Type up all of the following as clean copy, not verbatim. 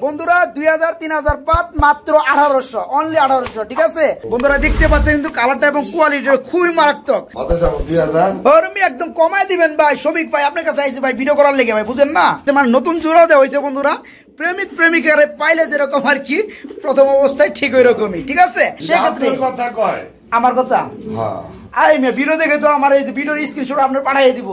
বন্ধুরা 2000 3000 বাদ মাত্র 1800, অনলি 1800। ঠিক আছে বন্ধুরা, দেখতে পাচ্ছেন কিন্তু কালারটা এবং কোয়ালিটি খুবই মারাত্মক। একদম কমায় দিবেন ভাই। শফিক ভাই আপনার কাছে আইছি ভাই ভিডিও করার লেগে ভাই, বুঝেন না? মানে নতুন জোড়া দেওয়া হয়েছে বন্ধুরা, প্রেমিক প্রেমিকারে পাইলে যেরকম আর কি প্রথম অবস্থায় ঠিক ওই রকমই। ঠিক আছে, সেক্ষেত্রে কথা কয় আমার কথা আই মে ভিডিও দেখে তো আমার এই যে ভিডিওর স্ক্রিনশট আপনার পাঠিয়ে দিব।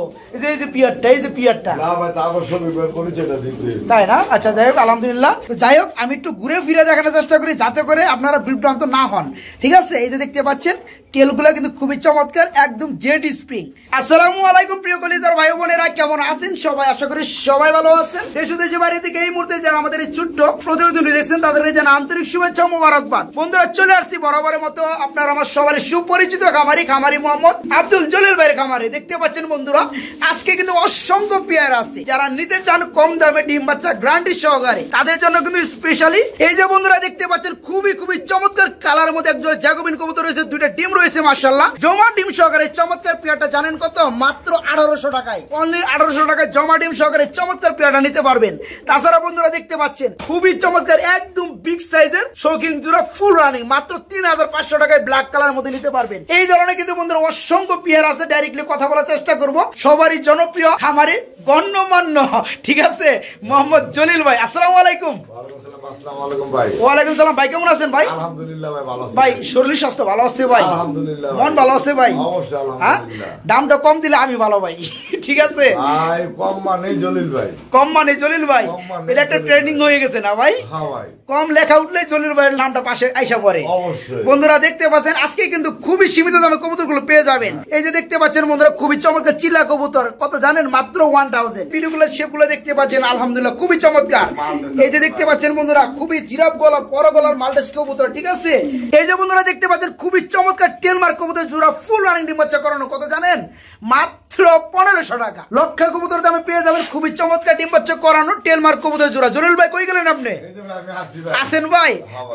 এই যে পিয়ারটা, এই যে পিয়ারটা না ভাই, তারপর শফিক ভাই পরিচয়টা দিতে, তাই না? আচ্ছা যাই হোক, আলহামদুলিল্লাহ। তো যাই হোক, আমি একটু ঘুরে ফিরে দেখানোর চেষ্টা করি যাতে করে আপনারা বিভ্রান্ত না হন। ঠিক আছে, এই যে দেখতে পাচ্ছেন টেলগুলো কিন্তু খুবই চমৎকার, একদম জেড স্প্রিং। আসসালামু আলাইকুম প্রিয় কলিজার ভাই বোনেরা, কেমন আছেন সবাই? আশা করি সবাই ভালো আছেন। দেশ দেশে বাইরে থেকে এই মুহূর্তে যারা আমাদের এই ছোট্ট প্রতিবেদনটি দেখছেন তাদেরকে জানা আন্তরিক শুভেচ্ছা ও মোবারকবাদ। বন্ধুরা চলে আসছি বরাবরের মতো আপনার আমার সবার সুপরিচিত খামারি মোহাম্মদ আব্দুল জলিল ভাইয়ের খামারে। দেখতে পাচ্ছেন বন্ধুরা, আজকে কিন্তু অসংখ্য পেয়ার আছে। যারা নিতে চান কম দামে ডিম বাচ্চা গ্যারান্টি সহকারে, তাদের জন্য কিন্তু স্পেশালি এই যে বন্ধুরা দেখতে পাচ্ছেন খুবই চমৎকার কালারের মধ্যে একজোড়া জ্যাকোবিন কবুতর রয়েছে, দুইটা ডিম রয়েছে মাশাআল্লাহ, জমা ডিম সহকারে চমৎকার পেয়ারটা জানেন কত? মাত্র 1800 টাকায়, অনলি 1800 টাকায় জমা ডিম সহকারে চমৎকার পেয়ারটা নিতে পারবেন। তাছাড়া বন্ধুরা দেখতে পাচ্ছেন খুবই চমৎকার একদম বিগ সাইজের শৌখিন জোড়া ফুল রানিং, মাত্র 3500 টাকায় ব্ল্যাক কালারের মধ্যে নিতে পারবেন। এই ধরনের কিন্তু বন্ধুরা অসংখ্য পেয়ার আছে। ডাইরেক্টলি কথা বলার চেষ্টা করব সবারই জনপ্রিয় খামারি গণ্যমান্য, ঠিক আছে, মোহাম্মদ জলিল ভাই। আসসালামু আলাইকুম। আসসালামু আলাইকুম ভাই। ওয়ালাইকুম সালাম ভাই, কেমন আছেন ভাই? আলহামদুলিল্লাহ ভাই, ভালো আছি ভাই। শরীর স্বাস্থ্য ভালো আছে ভাই? আলহামদুলিল্লাহ। মন ভালো আছে ভাই? অবশ্যই আলহামদুলিল্লাহ। দামটা কম দিলে আমি ভালো ভাই, ঠিক আছে ভাই? কম মানে জলিল ভাই, কম মানে জলিল ভাই, এটা একটা ট্রেন্ডিং হয়ে গেছে না ভাই? হ্যাঁ ভাই, কম লেখা উঠলে জলিল ভাইয়ের নামটা পাশে আইসা পড়ে। অবশ্যই। বন্ধুরা দেখতে পাচ্ছেন আজকে কিন্তু খুবই সীমিত দামে কবুতরগুলো পেয়ে যাবেন। এই যে দেখতে পাচ্ছেন বন্ধুরা খুবই চমৎকার চিলা কবুতর, কত জানেন? মাত্র 1000। ভিডিওগুলো শেপগুলো দেখতে পাচ্ছেন আলহামদুলিল্লাহ খুবই চমৎকার। এই যে দেখতে পাচ্ছেন বন্ধুরা খুবই জিরাফ গলা বড় গলার মাল্টেস কবুতর, ঠিক আছে। এই যে বন্ধুরা দেখতে পাচ্ছেন খুবই চমৎকার টেলমার্ক কবুতর জোড়া ফুল রানিং ডিম বাচ্চা করানো, কত জানেন? মাত্র 1500 টাকা। লক্ষা কবুতর দামে পেয়ে যাবেন খুবই চমৎকার ডিম বাচ্চা করানো টেলমার্ক কবুতর জোড়া। জলিল ভাই কই গেলেন আপনি? আছেন ভাই?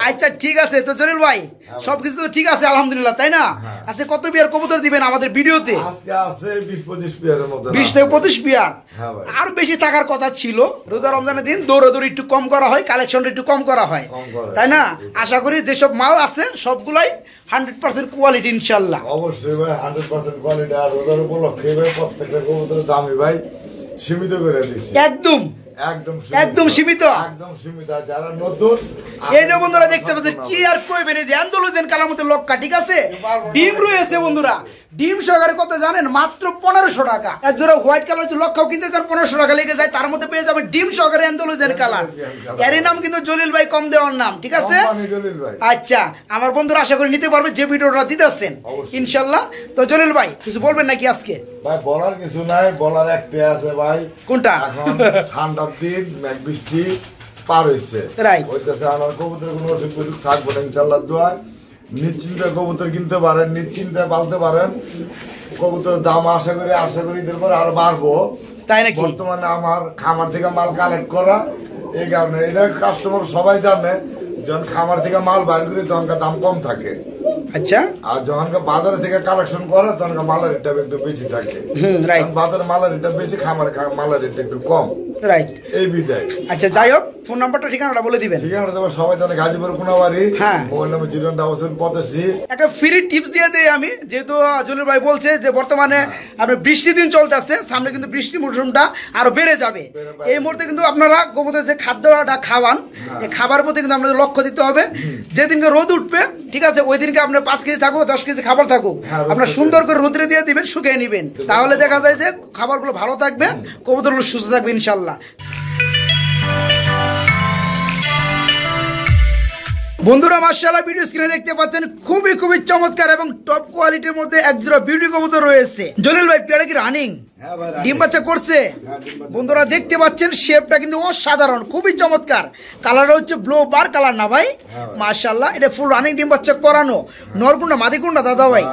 আচ্ছা ঠিক আছে। তো জলিল ভাই সবকিছু তো ঠিক আছে আলহামদুলিল্লাহ, তাই না? আচ্ছা কত পেয়ার কবুতর দিবেন আমাদের ভিডিওতে? আজকে আছে 20-25 পেয়ারের মধ্যে, 20 থেকে 25 পেয়ার। হ্যাঁ ভাই। আর বেশি থাকার কথা ছিল, রোজা রমজানের দিন দৌড়াদৌড়ি একটু কম করা হয়, কালেকশনটা একটু কম করা হয়, তাই না? আশা করি যেসব মাল আছে সবগুলাই 100% কোয়ালিটি ইনশাআল্লাহ। অবশ্যই ভাই, 100% কোয়ালিটি। আর রোজার উপলক্ষে ভাই প্রত্যেকটা কবুতরের দামই ভাই সীমিত করে দিচ্ছি, একদম সীমিত। যারা নতুন এই যে বন্ধুরা দেখতে পাচ্ছেন কি আর কইবেন, এই যে আন্দোলন কালার মতো লক্কা, ঠিক আছে, ডিম রয়েছে বন্ধুরা, ডিম সহকারে কত জানেন? মাত্র 1500 টাকা। এক জোড়া হোয়াইট কালার লক্কাও কিনতে চান 1500 টাকা লেগে যায়, তার মধ্যে পেয়ে যাবেন ডিম সহকারে আন্দোলন কালার। এর নাম কিন্তু জলিল ভাই কম দেওয়ার নাম, ঠিক আছে। আচ্ছা আমার বন্ধুরা আশা করি নিতে পারবে যে ভিডিওটা দিতেছেন ইনশাআল্লাহ। তো জলিল ভাই কিছু বলবেন নাকি আজকে? ভাই বলার কিছু নাই, বলার একটাই আছে ভাই। কোনটা? এখন ঠান্ডার দিন, মেঘ বৃষ্টি পার হইছে, রাইট, হইতেছে। আমার কবুতরের কোনো অসুখ বিসুখ থাকবে না ইনশাআল্লাহ। দোয়ায় নিশ্চিন্তে কবুতর কিনতে পারেন, নিশ্চিন্তে পালতে পারেন। কবুতরের দাম আশা করি এদের পরে আরো বাড়বো, তাই নাকি? বর্তমানে আমার খামার থেকে মাল কালেক্ট করা, এই কারণে এটা কাস্টমার সবাই জানে, যখন খামার থেকে মাল বাইর করি তখন দাম কম থাকে। আচ্ছা, আর যখন বাজার থেকে কালেকশন করে তখন মালের রেটটা একটু বেশি থাকে। বাজারে মালের রেটটা বেশি, খামার মালের রেটটা একটু কম, রাইট? এই বিদায়। আচ্ছা যাই হোক, ফোন নাম্বারটা ঠিকানাটা বলে দিবেন। ঠিকানাটা দেবো সবাই জানে, গাজীপুর কোনাবাড়ি, মোবাইল নাম্বার 07785। একটা ফ্রি টিপস দিয়ে দেই আমি, যেহেতু জলিল ভাই বলছে যে বর্তমানে আপনি বৃষ্টি দিন চলতেছে, সামনে কিন্তু বৃষ্টি মৌসুমটা আরো বেড়ে যাবে। এই মুহূর্তে কিন্তু আপনারা কবুতরের যে খাদ্যটা খাওয়ান, এই খাবার প্রতি কিন্তু আপনাদের লক্ষ্য দিতে হবে। যেদিনকে রোদ উঠবে, ঠিক আছে, ওই দিনকে আপনার 5 কেজি থাকুক, 10 কেজি খাবার থাকুক, আপনার সুন্দর করে রোদ্রে দিয়ে দিবেন, শুকিয়ে নিবেন, তাহলে দেখা যায় যে খাবারগুলো ভালো থাকবে, কবুতরগুলো সুস্থ থাকবে ইনশাল্লাহ। বন্ধুরা মাশাআল্লাহ ভিডিও স্ক্রিনে দেখতে পাচ্ছেন খুবই চমৎকার এবং টপ কোয়ালিটির মধ্যে একজোড়া বিউটি কবুতর রয়েছে। জলিল ভাই পেয়ারা কি রানিং? ডিম বাচ্চা করছে? বন্ধুরা দেখতে পাচ্ছেন শেপটা কিন্তু অসাধারণ, খুবই চমৎকার। কালারটা হচ্ছে ব্লু বার কালার না ভাই? মাশাআল্লাহ, এটা ফুল রানিং ডিম বাচ্চা করানো। নর কোনটা মাদি কোনটা দাদা ভাই?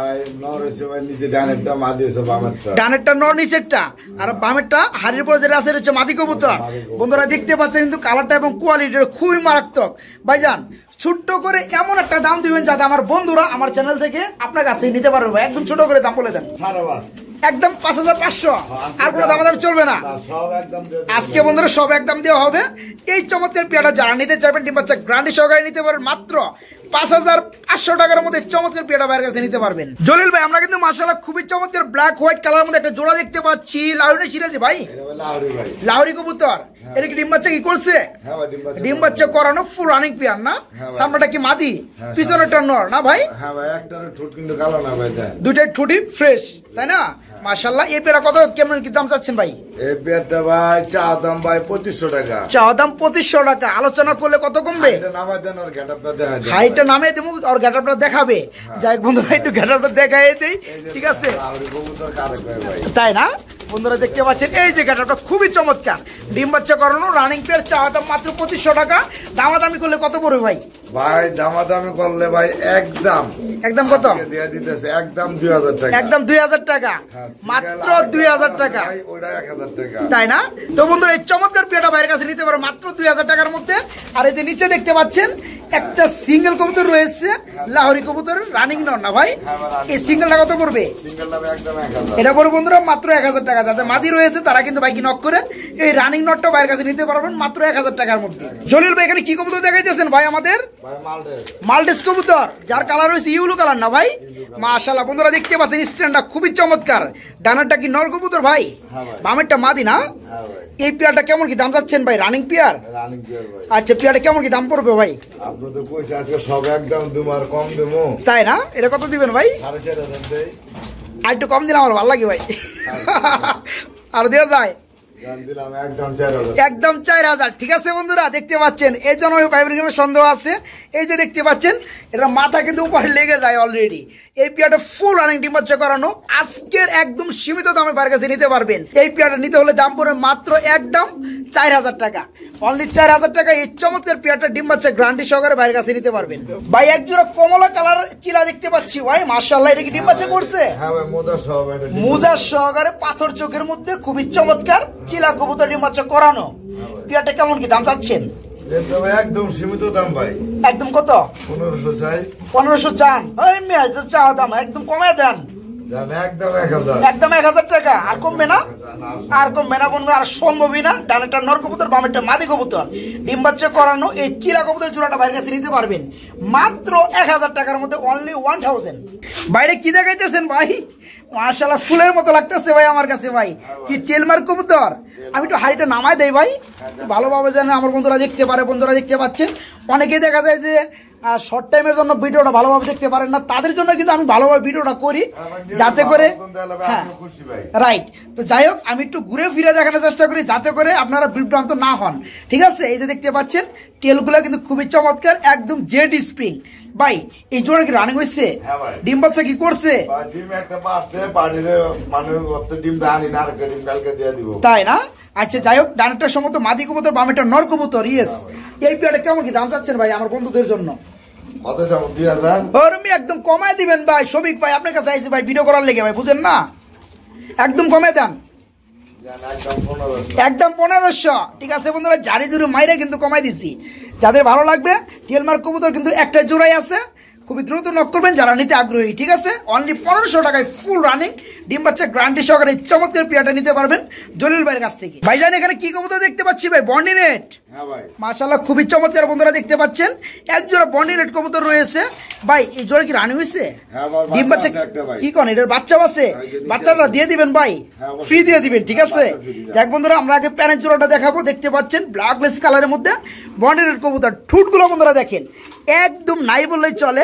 নর হইছে ভাই নিচে, ডানেরটা মাদি হইছে, বামেরটা। ডানেরটা নর, নিচেরটা, আর বামেরটা হাড়ির উপরে যেটা আছে এটা হচ্ছে মাদি কবুতর। বন্ধুরা দেখতে পাচ্ছেন কিন্তু কালারটা এবং কোয়ালিটি খুবই মারাত্মক। ভাইজান ছোট্ট করে এমন একটা দাম দিবেন যাতে আমার বন্ধুরা আমার চ্যানেল থেকে আপনার কাছ থেকে নিতে পারবে, একদম ছোট করে দাম বলে দেন। একদম 5500 আর কোনো দামাদামি চলবে না আজকে বন্ধুরা সব একদম দেওয়া হবে এই চমৎকার পেয়ারটা যারা নিতে চাইবেন ডিম বাচ্চা গ্যারান্টি সহকারে নিতে পারেন মাত্র 5500 টাকার মধ্যে চমৎকার পেয়ারটা বাইরের কাছে নিতে পারবেন। জলিল ভাই আমরা কিন্তু মাশাআল্লাহ খুবই চমৎকার ব্ল্যাক হোয়াইট কালারের মধ্যে একটা জোড়া দেখতে পাচ্ছি লাহোরি সিরাজি ভাই লাহোরি কবুতর এটা কি ডিম বাচ্চা কি করছে ডিম বাচ্চা করানো ফুল রানিং পেয়ার না সামনেটা কি মাদি পিছনেরটা নর না ভাই হ্যাঁ ভাই একটার ঠোঁট কিন্তু কালো না ভাই দুইটাই ঠুটি ফ্রেশ তাই না মাশাআল্লাহ এই পেয়ারটা কত কেমন কি দাম চাচ্ছেন ভাই এই পেয়ারটা ভাই চা দাম ভাই 2500 টাকা চা দাম 2500 টাকা আলোচনা করলে কত কমবে এটা নামাই দেন আর গেটআপটা দেখা যায় হাইটা নামে দেবো আর গেটআপটা দেখাবে যাই বন্ধুরা একটু গেটআপটা দেখাই দেই ঠিক আছে তাই না বন্ধুরা দেখতে পাচ্ছেন এই যে গেটআপটা খুবই চমৎকার ডিম বাচ্চা করানো রানিং পেয়ার চা দাম মাত্র 2500 টাকা দামাদামি করলে কত পড়বে ভাই ভাই দামাদামি করলে ভাই একদম কত দিয়ে দিতেছে একদম 2000 টাকা একদম 2000 টাকা মাত্র 2000 টাকা ওইটা 1000 টাকা তাই না তো বন্ধুরা এই চমৎকার পেয়ারটা বাইরের কাছে নিতে পারো মাত্র 2000 টাকার মধ্যে আর এই যে নিচে দেখতে পাচ্ছেন একটা সিঙ্গেল কবুতর রয়েছে লাহোরি কবুতর রানিং নর না ভাই এই সিঙ্গেলটা কত পড়বে সিঙ্গেলটা একদম 1000 এটা পড়বে বন্ধুরা মাত্র 1000 টাকা যাদের মাদি রয়েছে তারা কিন্তু বাইকি নক করে এই রানিং নটটা বাইরের কাছে নিতে পারবেন মাত্র 1000 টাকার মধ্যে। জলিল ভাই এখানে কি কবুতর দেখাইতেছেন ভাই আমাদের ভাই মালটেস কবুতর যার কালার হয়েছে ইউলো কালার না ভাই মাশাআল্লাহ বন্ধুরা দেখতে পাচ্ছেন স্ট্যান্ডটা খুবই চমৎকার ডানারটা কি নর কবুতর ভাই বামেরটা মাদি না এই পেয়ারটা কেমন কি দাম যাচ্ছেন ভাই রানিং পেয়ার ভাই আচ্ছা পেয়ারটা কেমন কি দাম পড়বে ভাই আপনি তো কইছে আজকে সব একদম তোমার কম দেবো তাই না এটা কত দিবেন ভাই 4500 দেই আর একটু কম দিলে আমার ভালো লাগে ভাই আর দেওয়া যায় দিলাম একদম 4000 একদম 4000 ঠিক আছে বন্ধুরা দেখতে পাচ্ছেন এই জন্য ভাইবের কোনো সন্দেহ আছে এই যে দেখতে পাচ্ছেন এটা মাথা কিন্তু উপরে লেগে যায় অলরেডি এই পেয়ারটা ফুল রানিং ডিম বাচ্চা করানো আজকের একদম সীমিত দামে বাইরের কাছে নিতে পারবেন এই পেয়ারটা নিতে হলে দাম পড়বে মাত্র একদম 4000 টাকা অনলি 4000 টাকা এই চমৎকার পেয়ারটা ডিম বাচ্চা গ্যারান্টি সহকারে বাইরের কাছে নিতে পারবেন। ভাই এক জোড়া কমলা কালার চিলা দেখতে পাচ্ছি ভাই মাশাআল্লাহ এটা কি ডিম বাচ্চা করছে হ্যাঁ ভাই মুজা সহকারে পাথর চোখের মধ্যে খুবই চমৎকার চিলা কবুতর ডিম বাচ্চা করানো পেয়ারটা কেমন কি দাম চাচ্ছেন একদম সীমিত দাম ভাই একদম কত 1500 চাই 1500 চান ওই মেয়ে চা দাম একদম কমায় দেন একদম 1000 টাকা আর কমবে না বন্ধু আর সম্ভবই না ডানেরটা নর কবুতর বামেরটা মাদি কবুতর ডিম বাচ্চা করানো এই চিলা কবুতর জোড়াটা বাইরের কাছে নিতে পারবেন মাত্র 1000 টাকার মধ্যে অনলি 1000 বাইরে কি দেখাইতেছেন ভাই মাশাআল্লাহ ফুলের মতো লাগতেছে ভাই আমার কাছে ভাই কি টেলমার কবুতর আমি একটু হাইটা নামায় দেই ভাই ভালোভাবে যেন আমার বন্ধুরা দেখতে পারে বন্ধুরা দেখতে পাচ্ছেন অনেকেই দেখা যায় যে শর্ট টাইমের জন্য ভিডিওটা ভালোভাবে দেখতে পারেন না তাদের জন্য কিন্তু আমি ভালোভাবে ভিডিওটা করি যাতে করে রাইট তো যাই হোক আমি একটু ঘুরে ফিরে দেখানোর চেষ্টা করি যাতে করে আপনারা বিভ্রান্ত না হন ঠিক আছে এই যে দেখতে পাচ্ছেন টেলগুলো কিন্তু খুবই চমৎকার একদম জেড স্প্রিং ভাই এই জোড়া কি রানিং হইছে ডিম বাচ্চা কি করছে তাই না আচ্ছা যাই হোক ডানেরটার সমস্ত মাদি কবুতর বামেরটা নর কবুতর ইয়েস এই পেয়ারটা কেমন কি দাম চাচ্ছেন ভাই আমার বন্ধুদের জন্য একদম কমায় দিবেন ভাই শফিক ভাই আপনার কাছে আইছি ভাই ভিডিও করার লেগে ভাই বুঝেন না একদম কমায় দেন একদম 1500 ঠিক আছে বন্ধুরা জারি জুড়ে মাইরে কিন্তু কমাই দিছি যাদের ভালো লাগবে টেলমার কবুতর কিন্তু একটা জোড়াই আছে খুবই দ্রুত নক করবেন যারা নিতে আগ্রহী ঠিক আছে অনলি 1500 টাকায় ফুল রানিং ডিম বাচ্চা গ্যারান্টি সহকারে চমৎকার পেয়ারটা নিতে পারবেন জলিল ভাইয়ের কাছ থেকে। ভাইজান এখানে কি কবুতর দেখতে পাচ্ছি ভাই বন্ডিনেট মাশাআল্লাহ খুবই চমৎকার বন্ধুরা দেখতে পাচ্ছেন এক জোড়া বন্ডিনেট কবুতর রয়েছে ভাই এই জোড়া কি রানিং হয়েছে ডিম বাচ্চা কি কোন এটার বাচ্চা আছে বাচ্চাটা দিয়ে দিবেন ভাই ফ্রি দিয়ে দিবেন ঠিক আছে যাক বন্ধুরা আমরা আগে প্যানের জোড়াটা দেখাবো দেখতে পাচ্ছেন ব্ল্যাকলেস কালারের মধ্যে বন্ডিনেট কবুতর ঠুটগুলো বন্ধুরা দেখেন একদম নাই বললেই চলে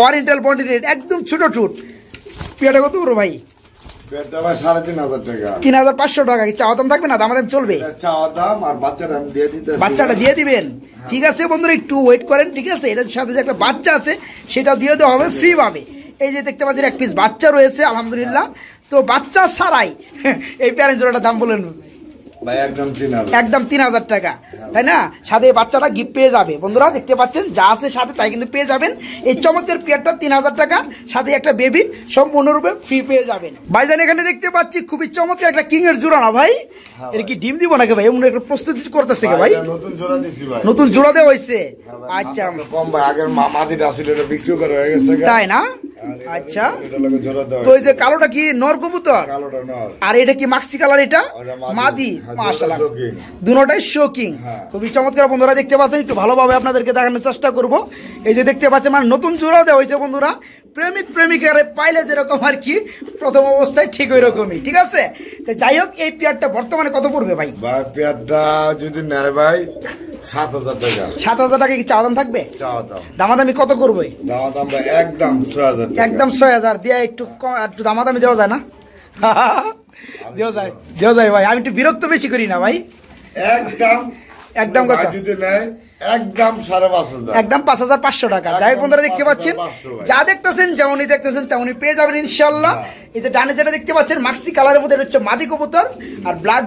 ওরিয়েন্টাল বন্ডিনেট একদম ছোট ঠুট পেয়ারটা কত বড় ভাই 3500 টাকা কি চাওয়া দাম থাকবে না দাম চলবে বাচ্চাটা দিয়ে দিবেন ঠিক আছে বন্ধুরা একটু ওয়েট করেন ঠিক আছে এটার সাথে যে একটা বাচ্চা আছে সেটাও দিয়ে দেওয়া হবে ফ্রি ভাবে এই যে দেখতে পাচ্ছেন এক পিস বাচ্চা রয়েছে আলহামদুলিল্লাহ তো বাচ্চা ছাড়াই এই প্যারেন্ট জোড়াটার দাম বলেন একদম 3000 টাকা তাই না সাথে বাচ্চাটা গিফট পেয়ে যাবে বন্ধুরা দেখতে পাচ্ছেন যা আছে সাথে তাই কিন্তু পেয়ে যাবেন এই চমৎকার পেয়ারটা 3000 টাকা সাথে একটা বেবি সম্পূর্ণরূপে ফ্রি পেয়ে যাবেন। ভাইজান এখানে দেখতে পাচ্ছি খুবই চমৎকার একটা কিং এর জোড়া না ভাই এর কি ডিম দিব নাকি ভাই এমন একটা প্রস্তুতি করতেছে কি ভাই নতুন জোড়া দেওয়া হয়েছে আচ্ছা কম ভাই আগের মাদিটা ছিল এটা বিক্রি করা হয়ে গেছে তাই না আচ্ছা, তো এই যে কালোটা কি নর কবুতর, আর এটা কি মাক্সি কালার, এটা মাদি। মাশাআল্লাহ, দুটোটাই শোকিং, খুবই চমৎকার বন্ধুরা দেখতে পাচ্ছেন। একটু ভালোভাবে আপনাদেরকে দেখানোর চেষ্টা করব। এই যে দেখতে পাচ্ছেন মানে নতুন জোড়া দেওয়া হয়েছে বন্ধুরা, প্রেমিক প্রেমিকারে পাইলে যেরকম আর কি প্রথম অবস্থায় ঠিক ওই রকমই, ঠিক আছে। তো যাই হোক, এই পেয়ারটা বর্তমানে কত পড়বে ভাই? পেয়ারটা যদি নেয় ভাই 7,000 টাকা। 7,000 টাকা কি চাওয়া দাম থাকবে? দামাদামি কত করবে? দামাদাম ভাই একদম 6,000, একদম 6,000 দিয়ে একটু দামাদামি দেওয়া যায় না? দেওয়া যায় ভাই, আমি একটু বিরক্ত বেশি করি না ভাই। একদম কথা যদি নেয় একদম 5,500, একদম 5,500 টাকা। যাই হোক বন্ধুরা দেখতে পাচ্ছেন, যা দেখতেছেন যেমনই দেখতেছেন তেমনই পেয়ে যাবেন ইনশাল্লাহ। এই যে ডানে যেটা দেখতে পাচ্ছেন মাক্সি কালারের মধ্যে, এটা হচ্ছে মাদি কবুতর, আর ব্ল্যাক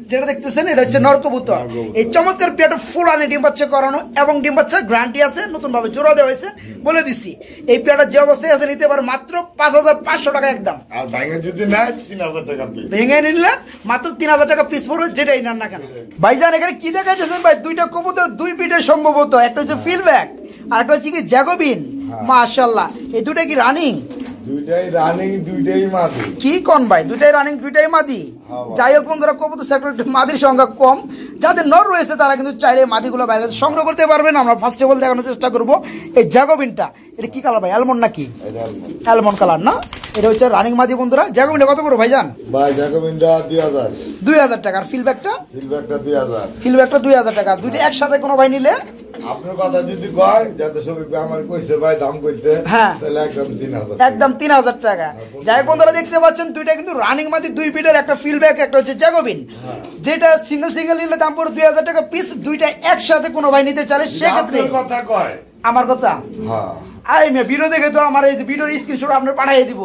যেটা দেখতেছেন এটা হচ্ছে নর কবুতর। এই চমৎকার পেয়ারটা ফুল আনে ডিম বাচ্চা করানো এবং ডিম বাচ্চা গ্যারান্টি আছে, নতুন ভাবে জোড়া দেওয়া হয়েছে বলে দিছি। এই পেয়ারটা যে অবস্থায় আছে নিতে পারে মাত্র 5,500 টাকা একদম। আর ভেঙে যদি নেয় 3,000 টাকা পিস। ভেঙে নিলে মাত্র 3,000 টাকা পিস পড়বে, যেটাই নেন না কেন। ভাইজান এখানে কি দেখাইতেছেন ভাই? দুইটা কবুতর, দুই পিঠের সম্ভবত, একটা হচ্ছে ফিলব্যাক আর একটা হচ্ছে কি জ্যাকোবিন। মাশাআল্লাহ, এই দুটো কি রানিং? দুইটাই রানিং, দুইটাই মাদি। কি কোন ভাই? দুইটাই রানিং, দুইটাই মাদি। যাই হোক বন্ধুরা, কবুতর সেক্টর একটু মাদির সংখ্যা কম, যাদের নর রয়েছে তারা কিন্তু চাইলে মাদিগুলো বাইরে সংগ্রহ করতে পারবেন। আমরা ফার্স্ট অফ অল দেখানোর চেষ্টা করব এই জ্যাকোবিনটা। এটা কি কালার ভাই? অ্যালমন্ড নাকি? অ্যালমন্ড কালার না? এটা হচ্ছে রানিং মাদি বন্ধুরা। জ্যাকোবিনটা কত পড়বে ভাইজান? ভাই জ্যাকোবিনটা 2,000। 2,000 টাকা। আর ফিলব্যাকটা? ফিলব্যাকটা 2,000। ফিলব্যাকটা 2,000 টাকা। দুইটা একসাথে কোনো ভাই নিলে আপনার কথা যদি কয় যাতে সবই আমার কইছে ভাই দাম কইতে, হ্যাঁ তাহলে একদম 3,000, একদম 3,000 টাকা। যাই হোক বন্ধুরা দেখতে পাচ্ছেন দুইটা কিন্তু রানিং মাদি, দুই পিটের, একটা ফিলব্যাক, একটা হচ্ছে জ্যাকোবিন। যেটা সিঙ্গেল সিঙ্গেল নিলে দাম পড়ে 2,000 টাকা পিস। দুইটা একসাথে কোনো ভাই নিতে চাইলে সেক্ষেত্রে কথা কয় আমার কথা, হ্যাঁ আই মে ভিডিও দেখে তো আমার এই যে ভিডিওর স্ক্রিনশট আপনার পাঠিয়ে দিব।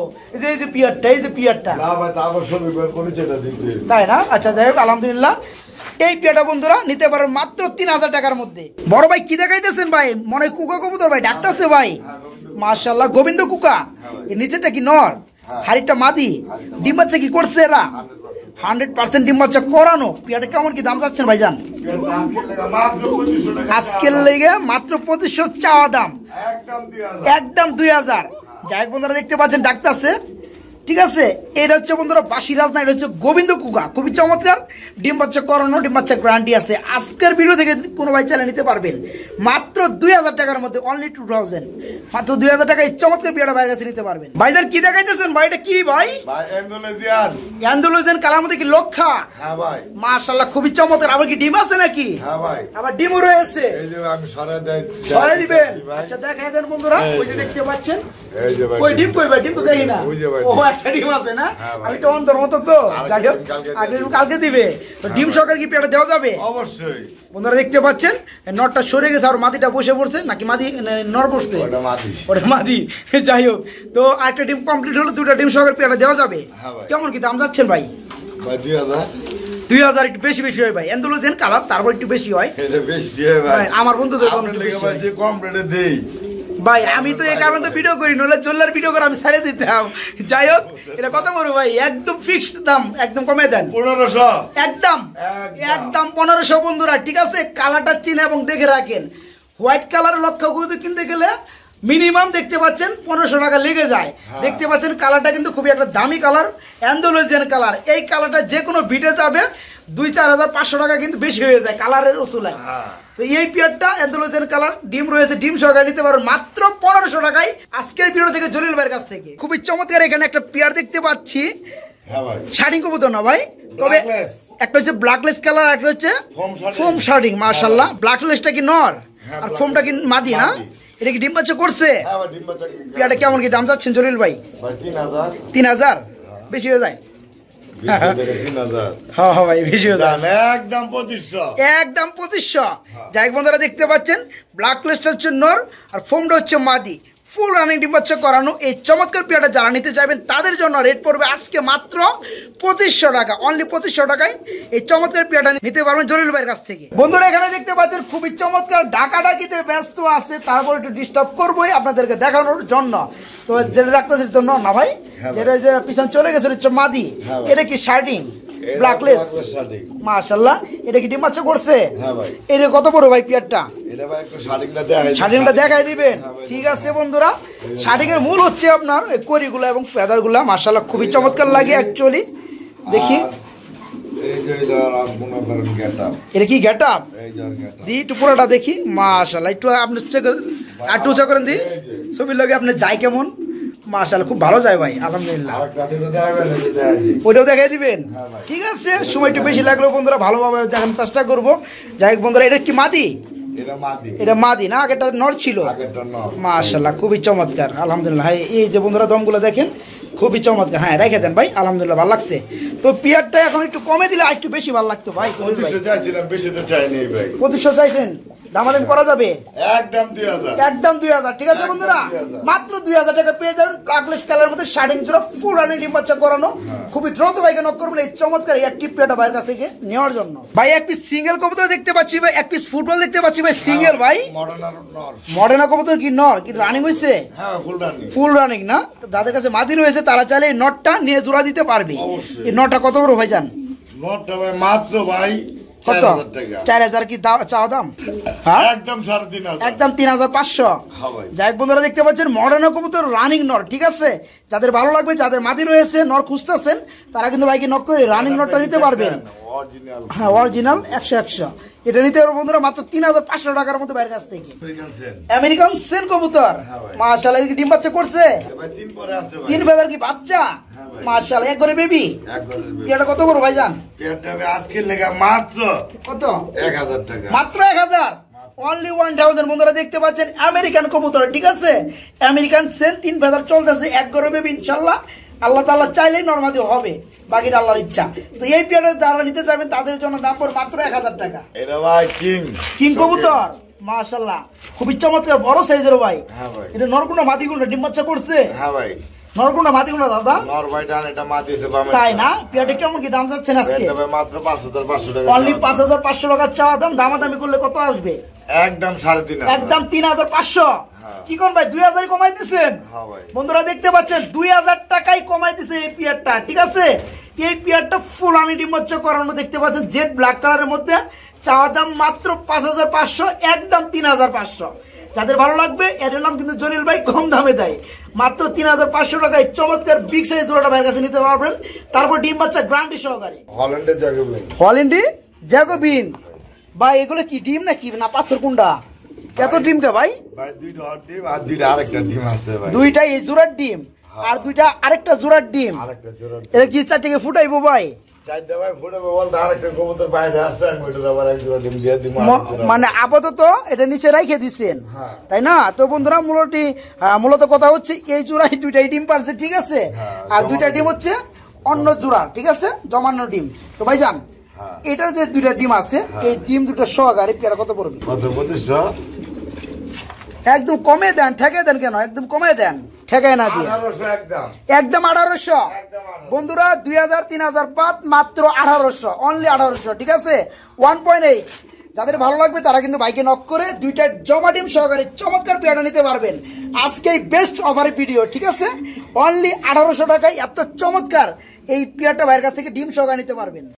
এই যে পিয়ারটা, এই যে পিয়ারটা, না ভাই তারপর সবই পরিচয়টা দিতে, তাই না? আচ্ছা যাই হোক, আলহামদুলিল্লাহ এই পেয়ারটা বন্ধুরা নিতে পারেন মাত্র 3,000 টাকার মধ্যে। বড় ভাই কি দেখাইতেছেন ভাই? মনে হয় কুকা কবুতর ভাই, ডাকতেছে ভাই। মাশাআল্লাহ, গোবিন্দ কুকা। এর নিচেরটা কি নর, হাড়িটা মাদি, ডিম বাচ্চা কি করছে এরা? 100% ডিম বাচ্চা করানো। পেয়ারটা কেমন কি দাম চাচ্ছেন ভাইজান? আজকের লেগে মাত্র 2500 চাওয়া দাম, একদম 2,000। যাই হোক বন্ধুরা দেখতে পাচ্ছেন ডাকতেছে, ঠিক আছে। এটা হচ্ছে বন্ধুরা বাসিরাজ না, এটা হচ্ছে গোবিন্দ কুকা, খুবই চমৎকার। ডিম বাচ্চা করানো, ডিম বাচ্চা গ্যারান্টি আছে। আজকের ভিডিও থেকে কোনো ভাই চাইলে নিতে পারবেন মাত্র 2,000 টাকার মধ্যে, অনলি 2,000, মাত্র 2,000 টাকা এই চমৎকার বিয়াটা বাইরের কাছে নিতে পারবেন। ভাইজান কি দেখাইতেছেন ভাই? এটা কি ভাই? অ্যান্ডালুজিয়ান কালার মধ্যে কি লক্ষা? হ্যাঁ ভাই, মাশাআল্লাহ, খুবই চমৎকার। আবার কি ডিম আছে নাকি? হ্যাঁ ভাই, আবার ডিমও রয়েছে। এই যে আমি সরাই দিবেন। আচ্ছা দেখাই দেন বন্ধুরা, ওই যে দেখতে পাচ্ছেন। এই যে ভাই, কই ডিম কই ভাই? ডিম তো দেখি না। ও একটা ডিম আছে না? আমি তো অন্তর মতো তো। যাই হোক, কালকে দিবে তো ডিম সহকারে কি পেয়ারটা দেওয়া যাবে? অবশ্যই। বন্ধুরা দেখতে পাচ্ছেন নরটা সরে গেছে আর মাদিটা বসে পড়ছে, নাকি মাদি নর বসছে? ওটা মাদি। যাই হোক, তো আরেকটা ডিম কমপ্লিট হলো, দুটা ডিম সহকারে পেয়ারটা দেওয়া যাবে। কেমন কি দাম যাচ্ছেন ভাই? 2,000 একটু বেশি বেশি হয় ভাই। অ্যান্ডালুজিয়ান কালার, তারপর একটু বেশি হয়। আমার বন্ধুদের কম রেটে দেই ভাই। আমি তো এই কারণে তো ভিডিও করি, নইলে চল্লার ভিডিও করে আমি ছেড়ে দিতাম। যাই হোক, এটা কত বড় ভাই? একদম ফিক্সড দাম, একদম কমে দেন। 1500, একদম 1500 বন্ধুরা, ঠিক আছে। কালারটা চিনে এবং দেখে রাখেন। হোয়াইট কালার লক্ষ্য করে কিনতে গেলে মিনিমাম দেখতে পাচ্ছেন 1500 টাকা লেগে যায়। দেখতে পাচ্ছেন কালারটা কিন্তু খুবই একটা দামি কালার, অ্যান্ডালুজিয়ান কালার। এই কালারটা যে কোনো ভিটে যাবে 2-4,500 টাকা কিন্তু বেশি হয়ে যায় কালারের ওসুলায়। তো এই পেয়ারটা অ্যান্ডালুজিয়ান কালার, ডিম রয়েছে, ডিম সহকারে নিতে পারো মাত্র 1500 টাকায় আজকের ভিডিও থেকে জলিল ভাইয়ের কাছ থেকে। খুবই চমৎকার। এখানে একটা পেয়ার দেখতে পাচ্ছি, শার্টিং কবুতর না ভাই, তবে একটা হচ্ছে ব্ল্যাকলেস কালার, একটা হচ্ছে ফোম শার্টিং। মাশাআল্লাহ, ব্ল্যাকলেসটা কি নর আর ফোমটা কি মাদি না? এটা কি ডিম বাচ্চা করছে? পেয়ারটা কেমন কি দাম যাচ্ছেন জলিল ভাই? 3,000 বেশি হয়ে যায়? একদম 2500, একদম 2500। যাই বন্ধুরা দেখতে পাচ্ছেন ব্ল্যাকলেসটা হচ্ছে নর আর ফোমটা হচ্ছে মাদি, ফুল রানিং ডিম বাচ্চা করানো। এই চমৎকার পেয়ারটা যারা নিতে চাইবেন তাদের জন্য রেট পড়বে আজকে মাত্র 2500 টাকা, অনলি 2500 টাকায় এই চমৎকার পেয়ারটা নিতে পারবেন জলিল ভাইয়ের কাছ থেকে। বন্ধুরা এখানে দেখতে পাচ্ছেন খুবই চমৎকার, ডাকাডাকিতে ব্যস্ত আছে, তারপর একটু ডিস্টার্ব করবোই আপনাদেরকে দেখানোর জন্য। তো যেটা রাখতেছি তো না ভাই, যেটা যে পিছন চলে গেছে হচ্ছে মাদি। এটা কি শার্টিং? ব্ল্যাকলেস মাশাআল্লাহ। এটা কি ডিম বাচ্চা করছে? হ্যাঁ ভাই। এটা কত বড় ভাই পেয়ারটা? এটা ভাই একটু শার্টিংটা দেখাই দিবেন। ঠিক আছে বন্ধুরা, শার্টিং এর মূল হচ্ছে আপনার এই কড়িগুলো এবং ফেদারগুলো মাশাআল্লাহ খুবই চমৎকার লাগে অ্যাকচুয়ালি। দেখি এটা কি গেট আপ দি একটু পুরোটা দেখি মাশাআল্লাহ। একটু আপনি একটু উঁচা করেন দি ছবির লগে আপনি যাই কেমন মাশাআল্লাহ খুব ভালো যায় ভাই আলহামদুলিল্লাহ। ওইটাও দেখাই দিবেন। ঠিক আছে, সময় একটু বেশি লাগলেও বন্ধুরা ভালোভাবে দেখানোর চেষ্টা করবো। যাই হোক বন্ধুরা, এটা কি মাদি? এটা মাদি না, আগেরটা নর ছিল। মাশাআল্লাহ খুবই চমৎকার আলহামদুলিল্লাহ। এই যে বন্ধুরা দমগুলো দেখেন খুবই চমৎকার। হ্যাঁ রেখে দেন ভাই আলহামদুলিল্লাহ, ভালো লাগছে। তো পেয়ারটা এখন একটু কমে দিলে আর একটু বেশি ভালো লাগতো ভাই। 2500 চাইছেন, দামাদাম করা যাবে? একদম 2000। ঠিক আছে বন্ধুরা, মাত্র 2000 টাকা পেয়ে যাবেন ব্ল্যাকলেস কালারের মধ্যে শার্টিং জোড়া ফুল রানিং ডিম বাচ্চা করানো। খুবই দ্রুত ভাইকে নক করবেন এই চমৎকার অ্যাক্টিভ পেয়ারটা ভাইয়ের কাছ থেকে নেওয়ার জন্য। ভাই এক পিস সিঙ্গেল কবুতর দেখতে পাচ্ছি ভাই, এক পিস ফুটবল দেখতে পাচ্ছি ভাই সিঙ্গেল ভাই। মডার্ন কবুতর কি নর কি রানিং হইছে? হ্যাঁ ফুল রানিং না? যাদের কাছে মাদি রয়েছে তারা চাইলে এই নটটা নিয়ে জোড়া দিতে পারবে। এই নটটা কত বড় ভাইজান? নটটা ভাই মাত্র ভাই 4000 কি চাওয়া দাম? একদম 3500। যাই বন্ধুরা দেখতে পাচ্ছেন মডার্ন কবুতর রানিং নর। ঠিক আছে, যাদের ভালো লাগবে, যাদের মাদি রয়েছে নর খুঁজতেছেন তারা কিন্তু ভাইকে নক করে রানিং নরটা নিতে পারবেন। হ্যাঁ অরিজিনাল 100। এটা নিতে পারবো বন্ধুরা মাত্র 3500 টাকার মধ্যে বাইরের কাছ থেকে। আমেরিকান সেন কবুতর মাশাআল্লাহ, ডিম বাচ্চা করছে? 3 ফেদার কি বাচ্চা? মাশাআল্লাহ একবারে বেবি। এটা কত বড় ভাইজান? আজকের লেগা মাত্র কত? 1000 টাকা। মাত্র 1000, অনলি 1000। বন্ধুরা দেখতে পাচ্ছেন আমেরিকান কবুতর। ঠিক আছে, আমেরিকান সেন 3 ফেদার চলতেছে, একবারে বেবি ইনশাআল্লাহ। আল্লাহ তাআলা চাইলেই নরমাদি হবে, বাকিটা আল্লাহর ইচ্ছা। তো এই পেয়ারটা যারা নিতে চাইবেন তাদের জন্য দাম পড়ে মাত্র 1000 টাকা। এটা ভাই কিং কবুতর মাশাআল্লাহ খুবই চমৎকার বড় সাইজের ভাই। হ্যাঁ ভাই। এটা নরকুন্ডা মাদি কোনটা ডিম বাচ্চা করছে? হ্যাঁ ভাই। নরকুন্ডা মাদি কোনটা দাদা? নর ভাই ডান, এটা মাদি আছে বামে। তাই না? পেয়ারটা কেমন কি দাম যাচ্ছে আজকে? এটা ভাই মাত্র 5500 টাকা। অনলি 5500 টাকা চাওয়া দাম। দামাদামি করলে কত আসবে? একদম 3500। একদম 3500। কি কোন ভাই 2000 কমাই দিবেন? হ্যাঁ ভাই। বন্ধুরা দেখতে পাচ্ছেন 2000 টাকাই কমাই দিছে এই পেয়ারটা। ঠিক আছে, এই পেয়ারটা ফুল রানি ডিম বাচ্চা করানো দেখতে পাচ্ছেন জেড ব্ল্যাক কালারের মধ্যে। চাওয়া দাম মাত্র 5500, একদম 3500। যাদের ভালো লাগবে এর নাম কিন্তু জলিল ভাই কম দামে দেয়, মাত্র 3500 টাকায় চমৎকার বিগ সাইজ জোড়াটা ভাইয়ের কাছে নিতে পারবেন। তারপর ডিম বাচ্চা গ্যারান্টি সহকারে। হল্যান্ডে জ্যাকোবিন ভাই, এগুলো কি ডিম নাকি না পাথর কুন্ডা? কত ডিম কে ভাই? ভাই দুইটা ডিম আর দুইটা আরেকটা ডিম আছে ভাই। দুইটা এই জোড়ার ডিম আর দুইটা আরেকটা জোড়ার ডিম। এটা কি 4 থেকে ফুটাইবো ভাই? 4টা ভাই ফুটাবো বলতে আরেকটা কবুতর বাইরে আছে, আমি ওইটা আবার এক জোড়া ডিম দিয়ে দিমু। মানে আপাতত এটা নিচে রাইখে দিছেন তাই না? তো বন্ধুরা মূলত কথা হচ্ছে এই জোড়ায় দুইটাই ডিম পারছে। ঠিক আছে, আর দুইটা ডিম হচ্ছে অন্য জোড়া। ঠিক আছে, জমানো ডিম। তো ভাইজান এটার যে দুইটা ডিম আছে এই ডিম দুটো সহকারে পেয়ারা কত পড়বে? কত? 2500। একদম কমে দেন, ঠেকে দেন কেন? একদম কমে দেন, ঠেকায় না দিয়ে। একদম 1800। বন্ধুরা 2000 3000 বাদ মাত্র 1800, অনলি 1800। ঠিক আছে, 1.8। যাদের ভালো লাগবে তারা কিন্তু বাইকে নক করে দুইটা জমা ডিম সহকারে চমৎকার পেয়ারটা নিতে পারবেন। আজকে বেস্ট অফারের ভিডিও। ঠিক আছে, অনলি 1800 টাকায় এত চমৎকার এই পেয়ারটা ভাইয়ের কাছ থেকে ডিম সহকারে নিতে পারবেন।